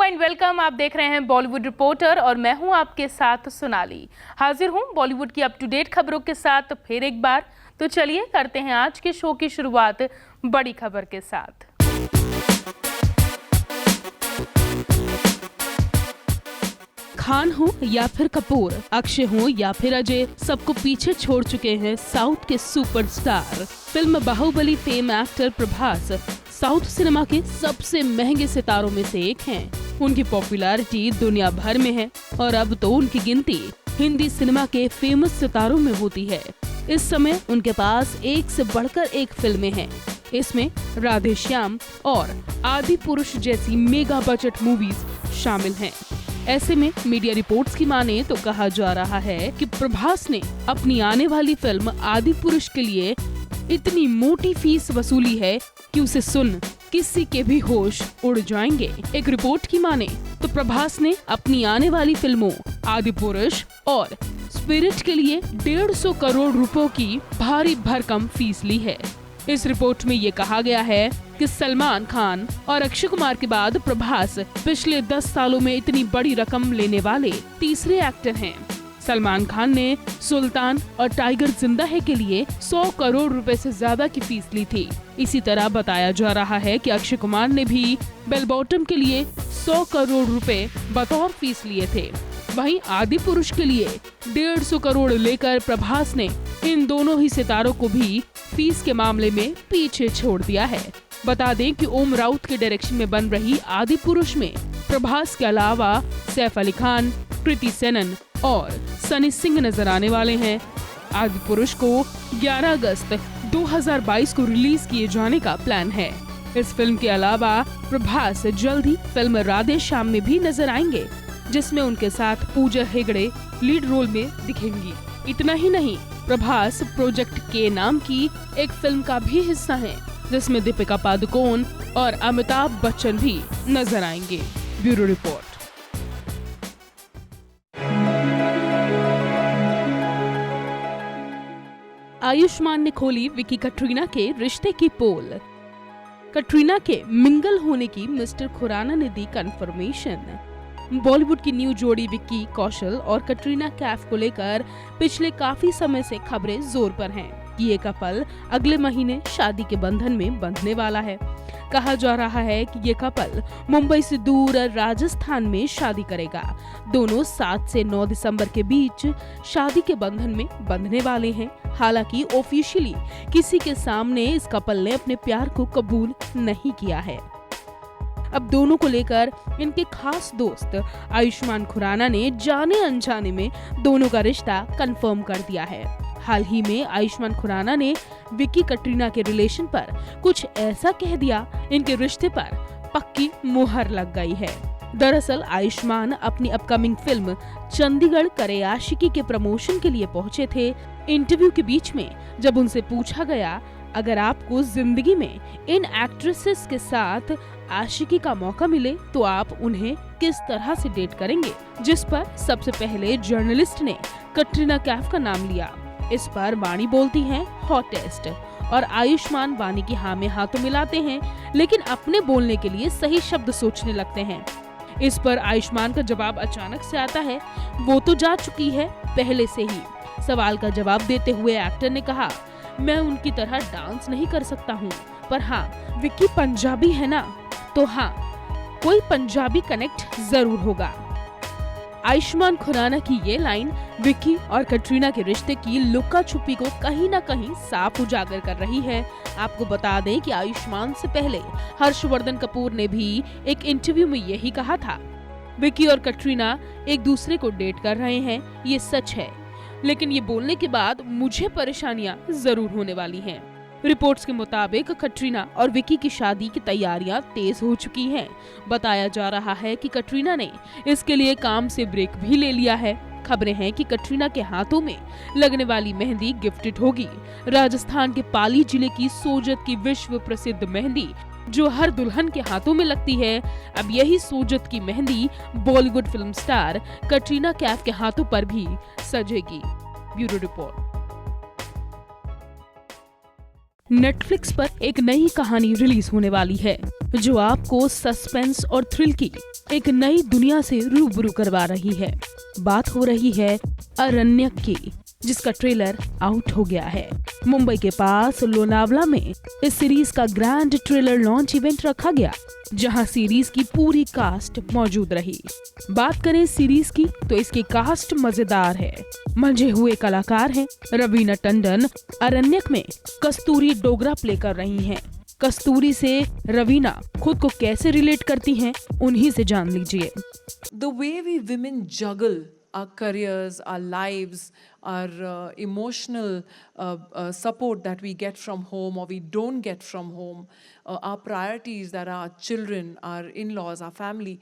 And welcome. आप देख रहे हैं बॉलीवुड रिपोर्टर और मैं हूं आपके साथ सोनाली। हाजिर हूं बॉलीवुड की अप टू डेट खबरों के साथ फिर एक बार। तो चलिए करते हैं आज के शो की शुरुआत बड़ी खबर के साथ। खान हो या फिर कपूर, अक्षय हो या फिर अजय, सबको पीछे छोड़ चुके हैं साउथ के superstar. Film Baahubali fame actor Prabhas south cinema के सबसे महंगे सितारों में से एक हैं। उनकी पॉपुलैरिटी दुनिया भर में है और अब तो उनकी गिनती हिंदी सिनेमा के फेमस सितारों में होती है। इस समय उनके पास एक से बढ़कर एक फिल्में हैं। इसमें राधे श्याम और आदि पुरुष जैसी मेगा बजट मूवीज शामिल हैं। ऐसे में मीडिया रिपोर्ट्स की माने तो कहा जा रहा है कि प्रभास ने अपनी आने वाली फिल्म आदि पुरुष के लिए इतनी मोटी फीस वसूली है कि उसे सुन किसी के भी होश उड़ जाएंगे। एक रिपोर्ट की माने तो प्रभास ने अपनी आने वाली फिल्मों आदि पुरुष और स्पिरिट के लिए 150 करोड़ रुपयों की भारी भरकम फीस ली है। इस रिपोर्ट में ये कहा गया है कि सलमान खान और अक्षय कुमार के बाद प्रभास पिछले 10 सालों में इतनी बड़ी रकम लेने वाले तीसरे एक्टर हैं। सलमान खान ने सुल्तान और टाइगर जिंदा है के लिए 100 करोड़ रुपए से ज्यादा की फीस ली थी। इसी तरह बताया जा रहा है कि अक्षय कुमार ने भी बेल बॉटम के लिए 100 करोड़ रुपए बतौर फीस लिए थे। वहीं आदि पुरुष के लिए 150 करोड़ लेकर प्रभास ने इन दोनों ही सितारों को भी फीस के मामले में पीछे छोड़ दिया है। बता दें कि ओम राउत के डायरेक्शन में बन रही आदि पुरुष में प्रभास के अलावा सैफ अली खान, कृति सेनन और सनी सिंह नजर आने वाले हैं। आदि पुरुष को 11 अगस्त 2022 को रिलीज किए जाने का प्लान है। इस फिल्म के अलावा प्रभास जल्द ही फिल्म राधे श्याम में भी नजर आएंगे, जिसमें उनके साथ पूजा हेगड़े लीड रोल में दिखेंगी। इतना ही नहीं, प्रभास प्रोजेक्ट के नाम की एक फिल्म का भी हिस्सा है, जिसमें दीपिका पादुकोण और अमिताभ बच्चन भी नजर आएंगे। Bureau report. आयुष्मान ने खोली विकी कटरीना के रिश्ते की पोल। कटरीना के मिंगल होने की मिस्टर खुराना ने दी कंफर्मेशन। बॉलीवुड की न्यू जोड़ी विक्की कौशल और कटरीना कैफ को लेकर पिछले काफी समय से खबरें जोर पर हैं कि ये कपल अगले महीने शादी के बंधन में बंधने वाला है। कहा जा रहा है कि ये कपल मुंबई से दूर राजस्थान में शादी करेगा। दोनों 7 से 9 दिसंबर के बीच शादी के बंधन में बंधने वाले हैं। हालांकि ऑफिशियली किसी के सामने इस कपल ने अपने प्यार को कबूल नहीं किया है। अब दोनों को लेकर इनके खास दोस्त आयुष्मान खुराना ने जाने अनजाने में दोनों का रिश्ता कंफर्म कर दिया है। हाल ही में आयुष्मान खुराना ने विक्की कटरीना के रिलेशन पर कुछ ऐसा कह दिया, इनके रिश्ते पर पक्की मुहर लग गई है। दरअसल आयुष्मान अपनी अपकमिंग फिल्म चंडीगढ़ करे आशिकी के प्रमोशन के लिए पहुंचे थे। इंटरव्यू के बीच में जब उनसे पूछा गया अगर आपको जिंदगी में इन एक्ट्रेसेस के साथ आशिकी का मौका मिले तो आप उन्हें किस तरह से डेट करेंगे, जिस पर सबसे पहले जर्नलिस्ट ने कटरीना कैफ का नाम लिया। इस पर वाणी बोलती हैं हॉटेस्ट और आयुष्मान वाणी की हाँ में हाँ तो मिलाते हैं, लेकिन अपने बोलने के लिए सही शब्द सोचने लगते हैं। इस पर आयुष्मान का जवाब अचानक से आता है, वो तो जा चुकी है पहले से ही। सवाल का जवाब देते हुए एक्टर ने कहा, मैं उनकी तरह डांस नहीं कर सकता हूँ, पर हाँ विक्की पंजाबी है ना, तो हाँ कोई पंजाबी कनेक्ट जरूर होगा। आयुष्मान खुराना की ये लाइन विक्की और कटरीना के रिश्ते की लुक्का छुपी को कहीं न कहीं साफ उजागर कर रही है। आपको बता दें कि आयुष्मान से पहले हर्षवर्धन कपूर ने भी एक इंटरव्यू में यही कहा था, विक्की और कटरीना एक दूसरे को डेट कर रहे हैं, ये सच है, लेकिन ये बोलने के बाद मुझे परेशानियां जरूर होने वाली हैं। रिपोर्ट्स के मुताबिक कटरीना और विक्की की शादी की तैयारियां तेज हो चुकी हैं। बताया जा रहा है कि कटरीना ने इसके लिए काम से ब्रेक भी ले लिया है। खबरें हैं कि कटरीना के हाथों में लगने वाली मेहंदी गिफ्टेड होगी। राजस्थान के पाली जिले की सोजत की विश्व प्रसिद्ध मेहंदी जो हर दुल्हन के हाथों में लगती है, अब यही सोजत की मेहंदी बॉलीवुड फिल्म स्टार कटरीना कैफ के हाथों पर भी सजेगी। Bureau report. नेटफ्लिक्स पर एक नई कहानी रिलीज होने वाली है जो आपको सस्पेंस और थ्रिल की एक नई दुनिया से रूबरू करवा रही है। बात हो रही है अरण्यक की, जिसका ट्रेलर आउट हो गया है। मुंबई के पास लोनावला में इस सीरीज का ग्रैंड ट्रेलर लॉन्च इवेंट रखा गया, जहां सीरीज की पूरी कास्ट मौजूद रही। बात करें सीरीज की तो इसकी कास्ट मजेदार है। मंझे हुए कलाकार हैं। रवीना टंडन अरण्यक में कस्तूरी डोगरा प्ले कर रही हैं। कस्तूरी से रवीना खुद को कैसे रिलेट करती हैं, उन्हीं से जान लीजिए। The way we women juggle our careers, our lives, our emotional support that we get from home or we don't get from home, our priorities that are our children, our in-laws, our family,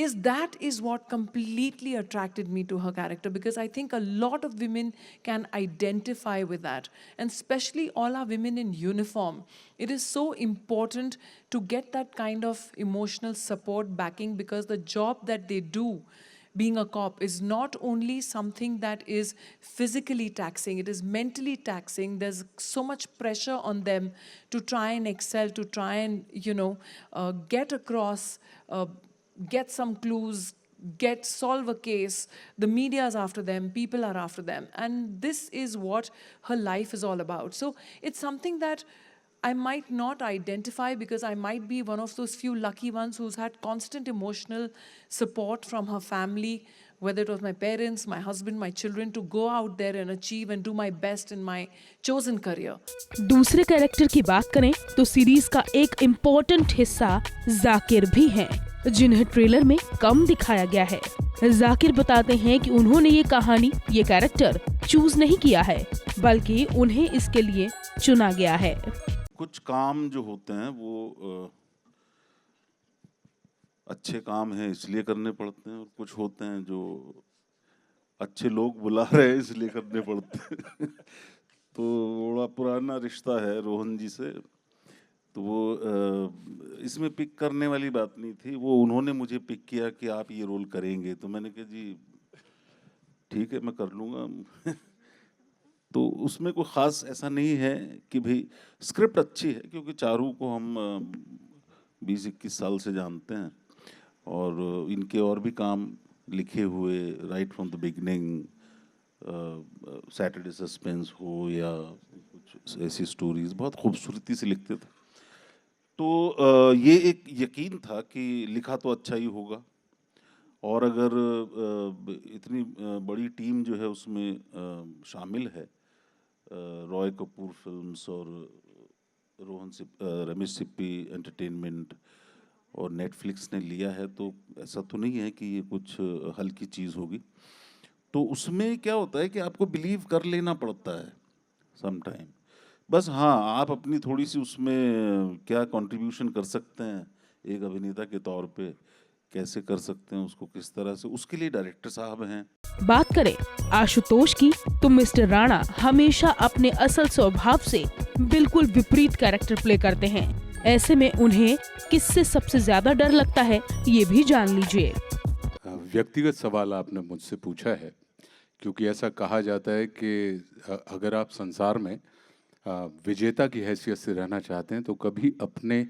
is what completely attracted me to her character, because I think a lot of women can identify with that, and especially all our women in uniform. It is so important to get that kind of emotional support backing, because the job that they do, being a cop, is not only something that is physically taxing, it is mentally taxing. There's so much pressure on them to try and excel, to try and, get across, get some clues, solve a case. The media is after them, people are after them. And this is what her life is all about. So it's something that I might not identify, because I might be one of those few lucky ones who's had constant emotional support from her family, whether it was my parents, my husband, my children, to go out there and achieve and do my best in my chosen career. दूसरे character की बात करें तो series का एक important हिस्सा जाकिर भी हैं, जिन्हें ट्रेलर में कम दिखाया गया है। जाकिर बताते हैं कि उन्होंने ये कहानी, ये कैरेक्टर चूज नहीं किया है, बल्कि उन्हें इसके लिए चुना गया है। कुछ काम जो होते हैं वो अच्छे काम हैं इसलिए करने पड़ते हैं, और कुछ होते हैं जो अच्छे लोग बुला रहे हैं इसलिए करने पड़ते हैं। तो बड़ा पुराना रिश्ता है रोहन जी से, तो वो इसमें पिक करने वाली बात नहीं थी। वो उन्होंने मुझे पिक किया कि आप ये रोल करेंगे, तो मैंने कहा जी ठीक है मैं कर लूँगा। तो उसमें कोई ख़ास ऐसा नहीं है कि भाई स्क्रिप्ट अच्छी है, क्योंकि चारू को हम 20-21 साल से जानते हैं, और इनके और भी काम लिखे हुए right from the beginning, Saturday suspense हो या कुछ ऐसी स्टोरीज बहुत खूबसूरती से लिखते थे। तो ये एक यकीन था कि लिखा तो अच्छा ही होगा, और अगर इतनी बड़ी टीम जो है उसमें शामिल है, रॉय कपूर फिल्म्स और रमेश सिप्पी एंटरटेनमेंट और नेटफ्लिक्स ने लिया है, तो ऐसा तो नहीं है कि ये कुछ हल्की चीज़ होगी। तो उसमें क्या होता है कि आपको बिलीव कर लेना पड़ता है सम टाइम। बस हाँ, आप अपनी थोड़ी सी उसमें क्या कंट्रीब्यूशन कर सकते हैं एक अभिनेता के तौर पे, कैसे कर सकते हैं उसको, किस तरह से, उसके लिए डायरेक्टर साहब हैं। बात करें आशुतोष की तो मिस्टर राणा हमेशा अपने असल स्वभाव से बिल्कुल विपरीत कैरेक्टर प्ले करते हैं। ऐसे में उन्हें किससे सबसे ज्यादा डर लगता है, ये भी जान लीजिए। व्यक्तिगत सवाल आपने मुझसे पूछा है, क्योंकि ऐसा कहा जाता है कि अगर आप संसार में विजेता की हैसियत से रहना चाहते हैं तो कभी अपने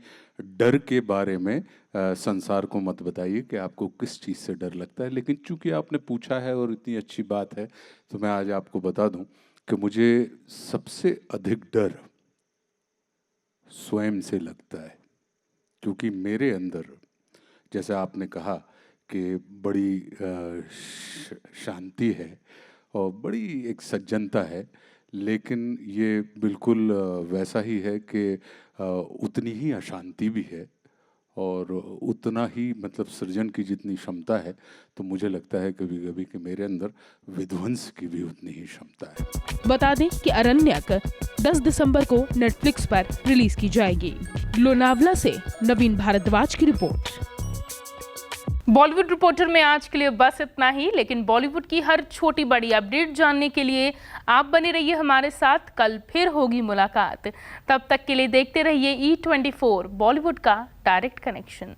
डर के बारे में संसार को मत बताइए कि आपको किस चीज़ से डर लगता है। लेकिन चूंकि आपने पूछा है और इतनी अच्छी बात है, तो मैं आज आपको बता दूं कि मुझे सबसे अधिक डर स्वयं से लगता है, क्योंकि मेरे अंदर, जैसे आपने कहा कि बड़ी शांति है और बड़ी एक सज्जनता है, लेकिन ये बिल्कुल वैसा ही है कि उतनी ही अशांति भी है और उतना ही मतलब सृजन की जितनी क्षमता है, तो मुझे लगता है कभी कभी कि मेरे अंदर विध्वंस की भी उतनी ही क्षमता है। बता दें कि अरण्यक 10 दिसंबर को नेटफ्लिक्स पर रिलीज की जाएगी। लोनावला से नवीन भारद्वाज की रिपोर्ट। बॉलीवुड रिपोर्टर में आज के लिए बस इतना ही, लेकिन बॉलीवुड की हर छोटी बड़ी अपडेट जानने के लिए आप बने रहिए हमारे साथ। कल फिर होगी मुलाकात, तब तक के लिए देखते रहिए E24 बॉलीवुड का डायरेक्ट कनेक्शन।